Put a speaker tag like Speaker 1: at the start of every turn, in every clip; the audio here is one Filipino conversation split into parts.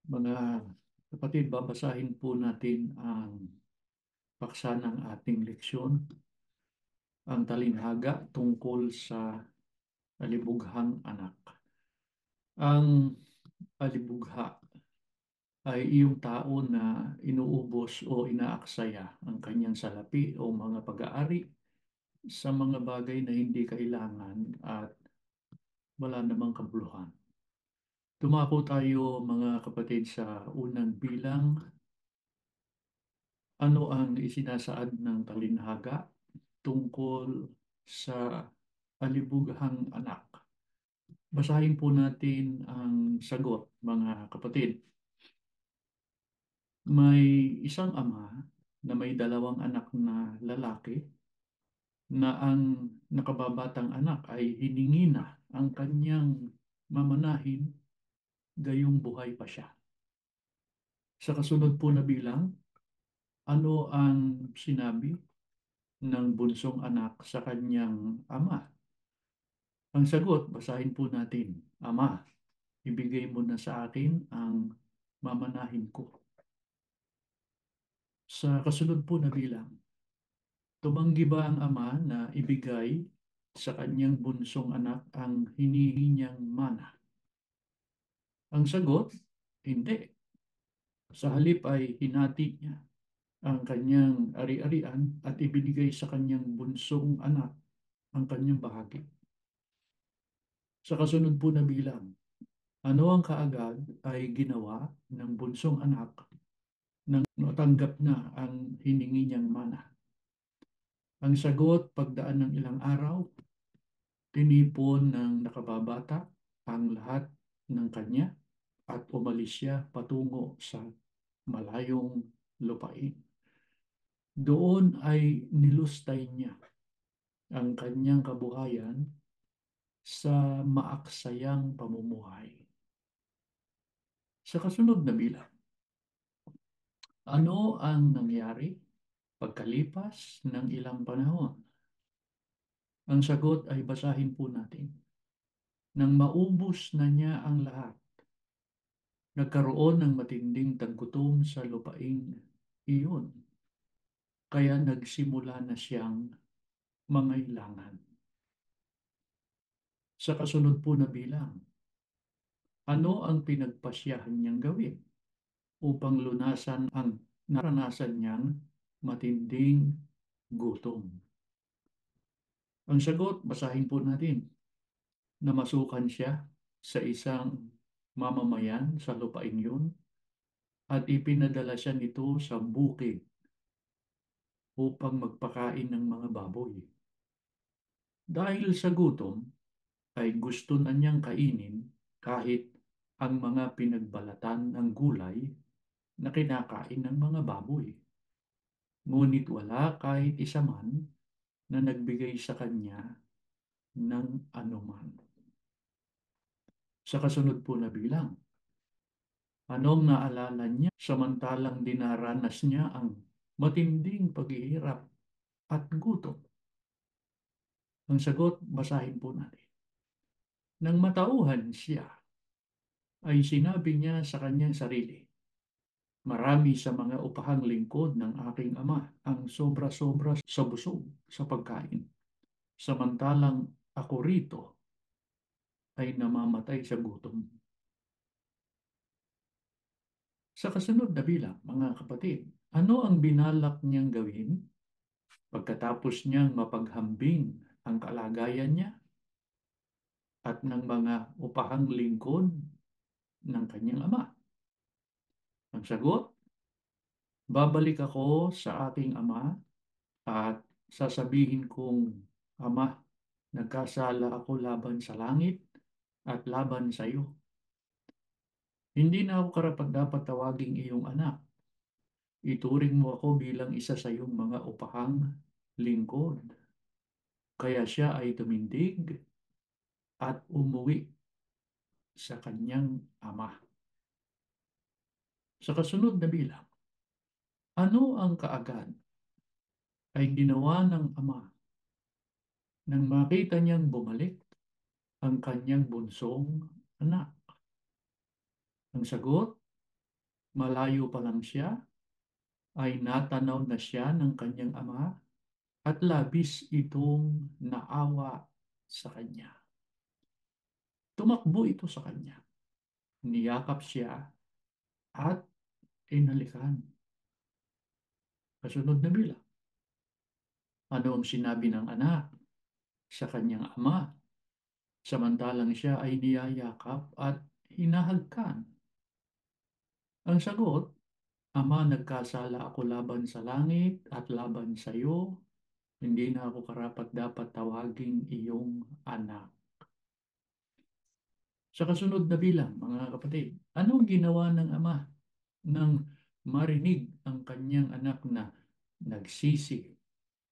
Speaker 1: Mga kapatid, babasahin po natin ang paksa ng ating leksyon, ang talinhaga tungkol sa alibughang anak. Ang alibugha ay iyong tao na inuubos o inaaksaya ang kanyang salapi o mga pag-aari sa mga bagay na hindi kailangan at wala namang kabuluhan. Tumako tayo mga kapatid sa unang bilang. Ano ang isinasaad ng talinhaga tungkol sa alibughang anak? Basahin po natin ang sagot, mga kapatid. May isang ama na may dalawang anak na lalaki na ang nakababatang anak ay hiningi na ang kanyang mamanahin gayong buhay pa siya. Sa kasunod po na bilang, ano ang sinabi ng bunsong anak sa kanyang ama? Ang sagot, basahin po natin. Ama, ibigay mo na sa akin ang mamanahin ko. Sa kasunod po na bilang, tumanggi ba ang ama na ibigay sa kanyang bunsong anak ang hinihingi niyang mana? Ang sagot, hindi. Sa halip ay hinati niya ang kanyang ari-arian at ibinigay sa kanyang bunsong anak ang kanyang bahagi. Sa kasunod po na bilang, ano ang kaagad ay ginawa ng bunsong anak nang natanggap na ang hiningi niyang mana? Ang sagot, pagdaan ng ilang araw, tinipon ng nakababata ang lahat ng kanya at umalis siya patungo sa malayong lupain. Doon ay nilustay niya ang kanyang kabuhayan sa maaksayang pamumuhay. Sa kasunod na bilang, ano ang nangyari pagkalipas ng ilang panahon? Ang sagot ay basahin po natin. Nang maubos na niya ang lahat, nagkaroon ng matinding taggutom sa lupaing iyon. Kaya nagsimula na siyang mangailangan. Sa kasunod po na bilang, ano ang pinagpasyahan niyang gawin upang lunasan ang naranasan niyang matinding gutom? Ang sagot, basahin po natin. Namasukan siya sa isang mamamayan sa lupain yun at ipinadala siya nito sa bukid upang magpakain ng mga baboy. Dahil sa gutom, ay gusto na niyang kainin kahit ang mga pinagbalatan ng gulay na kinakain ng mga baboy. Ngunit wala kahit isa man na nagbigay sa kanya ng anuman. Sa kasunod po na bilang, anong naalala niya samantalang dinaranas niya ang matinding paghihirap at gutom? Ang sagot, basahin po natin. Nang matauhan siya, ay sinabi niya sa kanyang sarili, marami sa mga upahang lingkod ng aking ama ang sobra-sobra sa busog sa pagkain. Samantalang ako rito ay namamatay sa gutom. Sa kasunod na bilang, mga kapatid, ano ang binalak niyang gawin pagkatapos niyang mapaghambing ang kalagayan niya at ng mga upahang lingkod ng kanyang ama? Ang sagot, babalik ako sa aking ama at sasabihin kong, Ama, nagkasala ako laban sa langit at laban sa iyo. Hindi na ako karapat-dapat tawaging iyong anak. Ituring mo ako bilang isa sa iyong mga upahang lingkod. Kaya siya ay tumindig at umuwi sa kanyang ama. Sa kasunod na bilang, ano ang kaagad ay ginawa ng ama nang makita niyang bumalik ang kanyang bunsong anak? Ang sagot, Malayo pa lang siya, ay natanaw na siya ng kanyang ama at labis itong naawa sa kanya. Tumakbo ito sa kanya, niyakap siya at inalikan. Kasunod na bilang, ano ang sinabi ng anak sa kanyang ama, samantalang siya ay niyayakap at hinahagkan? Ang sagot, Ama, nagkasala ako laban sa langit at laban sa iyo. Hindi na ako karapat-dapat tawaging iyong anak. Sa kasunod na bilang, mga kapatid, anong ginawa ng ama nang marinig ang kanyang anak na nagsisi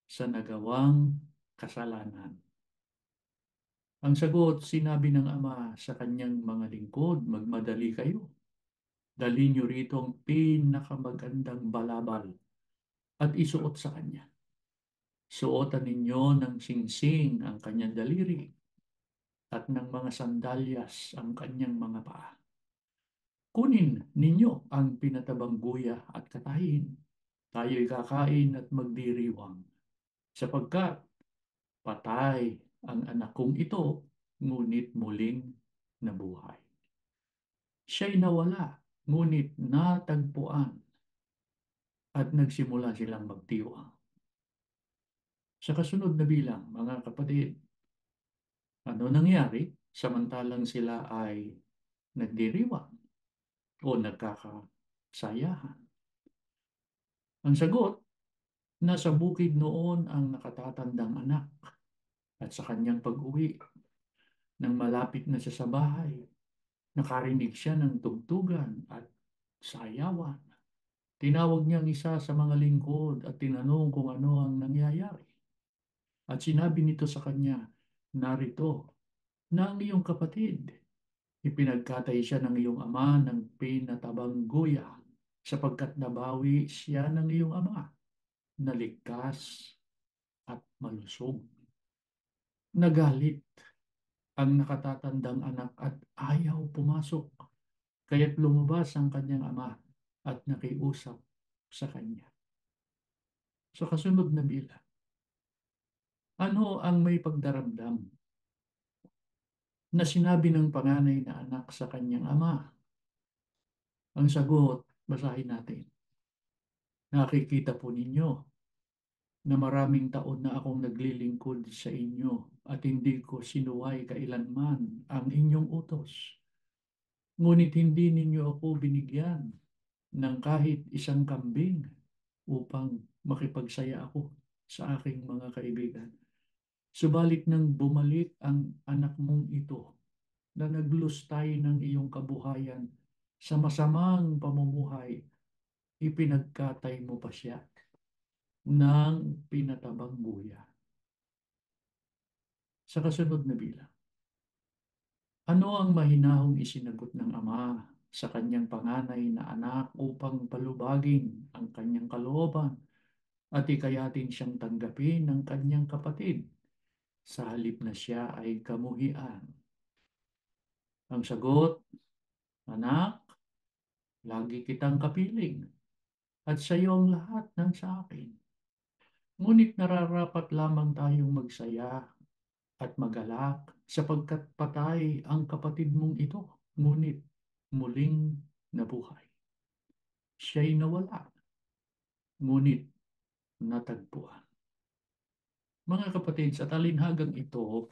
Speaker 1: sa nagawang kasalanan? Ang sagot, sinabi ng ama sa kanyang mga lingkod, magmadali kayo. Dalhin niyo rito ang pinakamagandang balabal at isuot sa kanya. Suotan ninyo ng singsing ang kanyang daliri at ng mga sandalyas ang kanyang mga paa. Kunin ninyo ang pinatabang guya at katayin. Tayo'y kakain at magdiriwang, sapagkat patay ang anak kong ito, ngunit muling nabuhay. Siya'y nawala, ngunit natagpuan, at nagsimula silang magdiwang. Sa kasunod na bilang, mga kapatid, ano nangyari samantalang sila ay nagdiriwang o nagkakasayahan? Ang sagot, nasa bukid noon ang nakatatandang anak at sa kanyang pag-uwi, nang malapit na siya sa bahay, nakarinig siya ng tugtugan at sayawan. Tinawag niya ang isa sa mga lingkod at tinanong kung ano ang nangyayari. At sinabi nito sa kanya, narito na ang iyong kapatid. Ipinagkatay siya ng iyong ama ng pinatabang guya sapagkat nabawi siya ng iyong ama, naligtas at malusog. Nagalit ang nakatatandang anak at ayaw pumasok, kaya't lumabas ang kanyang ama at nakiusap sa kanya. Sa kasunod na bilang, ano ang may pagdaramdam na sinabi ng panganay na anak sa kanyang ama? Ang sagot, basahin natin. Nakikita po ninyo na maraming taon na akong naglilingkod sa inyo at hindi ko sinuway kailanman ang inyong utos. Ngunit hindi ninyo ako binigyan ng kahit isang kambing upang makipagsaya ako sa aking mga kaibigan. Subalit nang bumalik ang anak mong ito na naglustay ng iyong kabuhayan sa masamang pamumuhay, ipinagkatay mo pa siya ng pinatabang buya. Sa kasunod na bilang, ano ang mahinahong isinagot ng ama sa kanyang panganay na anak upang palubagin ang kanyang kalooban at ikayatin siyang tanggapin ng kanyang kapatid sa halip na siya ay kamuhian? Ang sagot, anak, lagi kitang kapiling at sa iyo ang lahat ng sa akin. Ngunit nararapat lamang tayong magsaya at magalak sapagkat patay ang kapatid mong ito, ngunit muling nabuhay. Siya'y nawala, ngunit natagpuan. Mga kapatid, sa talinhagang ito,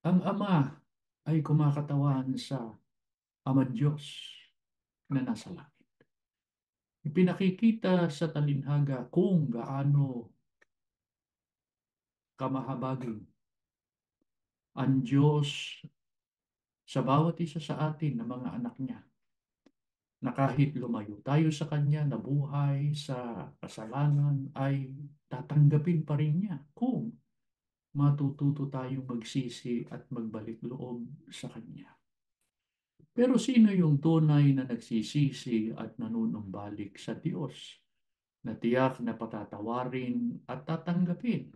Speaker 1: ang ama ay kumakatawan sa Ama Diyos na nasa langit. Ipinakikita sa talinhaga kung gaano kamahabagin ang Diyos sa bawat isa sa atin na mga anak niya, na kahit lumayo tayo sa Kanya, nabuhay sa kasalanan, ay tatanggapin pa rin niya kung matututo tayong magsisi at magbalik loob sa Kanya. Pero sino yung tunay na nagsisisi at nanunumbalik sa Diyos, na tiyak na patatawarin at tatanggapin?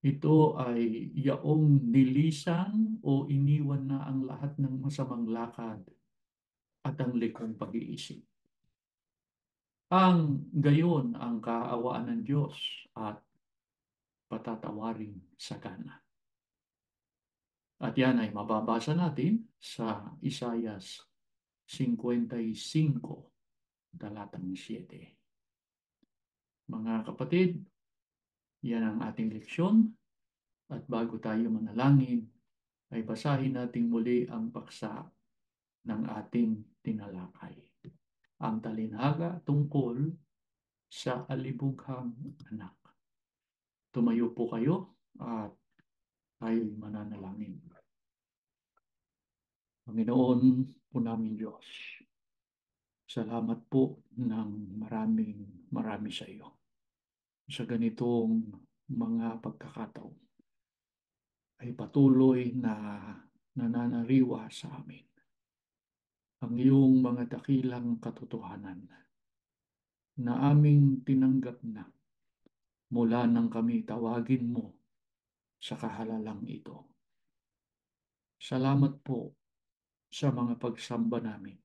Speaker 1: Ito ay yaong nilisan o iniwan na ang lahat ng masamang lakad at ang likong pag-iisip. Ang gayon ang kaawaan ng Diyos at patatawarin sa gana. At yan ay mababasa natin sa Isayas 55, talatang 7. Mga kapatid, yan ang ating leksyon. At bago tayo manalangin, ay basahin natin muli ang paksa ng ating tinalakay. Ang talinhaga tungkol sa alibughang anak. Tumayo po kayo at tayo'y mananalangin. Panginoon po namin Diyos, salamat po ng marami sa iyo sa ganitong mga pagkakataon ay patuloy na nananariwa sa amin ang iyong mga dakilang katotohanan na aming tinanggap na mula nang kami tawagin mo sa kahalalang ito. Salamat po sa mga pagsamba namin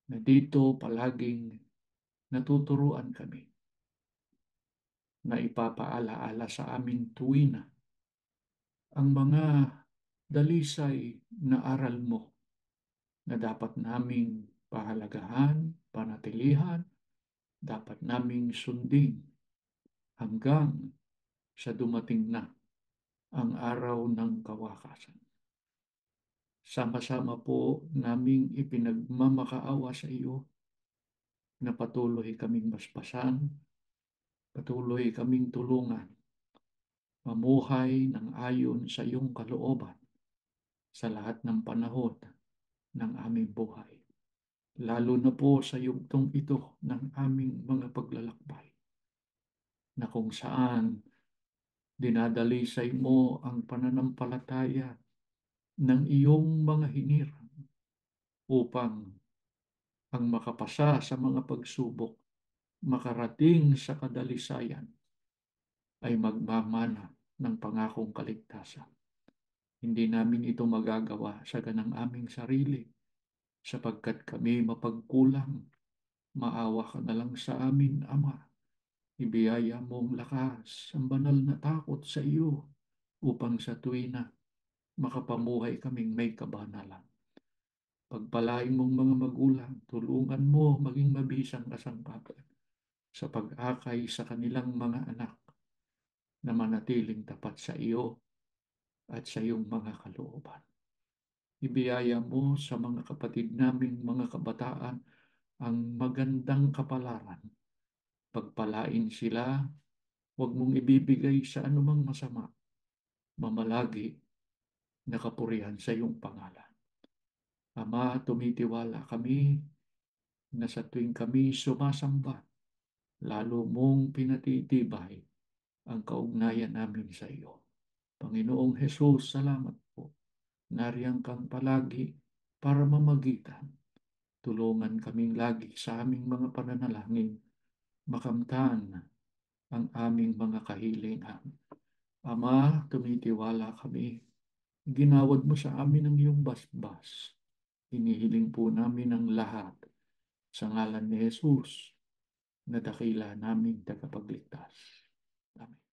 Speaker 1: na dito palaging natuturuan kami na ipapaalaala sa aming tuwina ang mga dalisay na aral mo na dapat naming pahalagahan, panatilihan, dapat naming sundin hanggang sa dumating na ang araw ng kawakasan. Sama-sama po naming ipinagmamakaawa sa iyo na patuloy kaming basbasan, patuloy kaming tulungan, mamuhay ng ayon sa iyong kalooban sa lahat ng panahon ng aming buhay. Lalo na po sa yugtong ito ng aming mga paglalakbay, na kung saan dinadalisay mo ang pananampalataya ng iyong mga hinirang upang ang makapasa sa mga pagsubok, makarating sa kadalisayan, ay magmamana ng pangakong kaligtasan. Hindi namin ito magagawa sa ganang aming sarili, sapagkat kami mapagkulang. Maawa ka na lang sa amin, Ama. Ibiyaya mong lakas ang banal na takot sa iyo upang sa tuwina makapamuhay kaming may kabanalan. Pagpalain mong mga magulang, tulungan mo maging mabisang kasangkapan sa pag-akay sa kanilang mga anak na manatiling tapat sa iyo at sa iyong mga kalooban. Ibiyaya mo sa mga kapatid naming mga kabataan ang magandang kapalaran. Pagpalain sila, huwag mong ibibigay sa anumang masama, mamalagi na kapurihan sa iyong pangalan. Ama, tumitiwala kami na sa tuwing kami sumasamba, lalo mong pinatitibay ang kaugnayan namin sa iyo. Panginoong Hesus, salamat po. Nariyan kang palagi para mamagitan. Tulungan kaming lagi sa aming mga pananalangin, makamtan ang aming mga kahilingan. Ama, tumitiwala kami. Ginawad mo sa amin ang iyong basbas. Hinihiling po namin ang lahat sa ngalan ni Jesus na dakila naming tagapagligtas. Amen.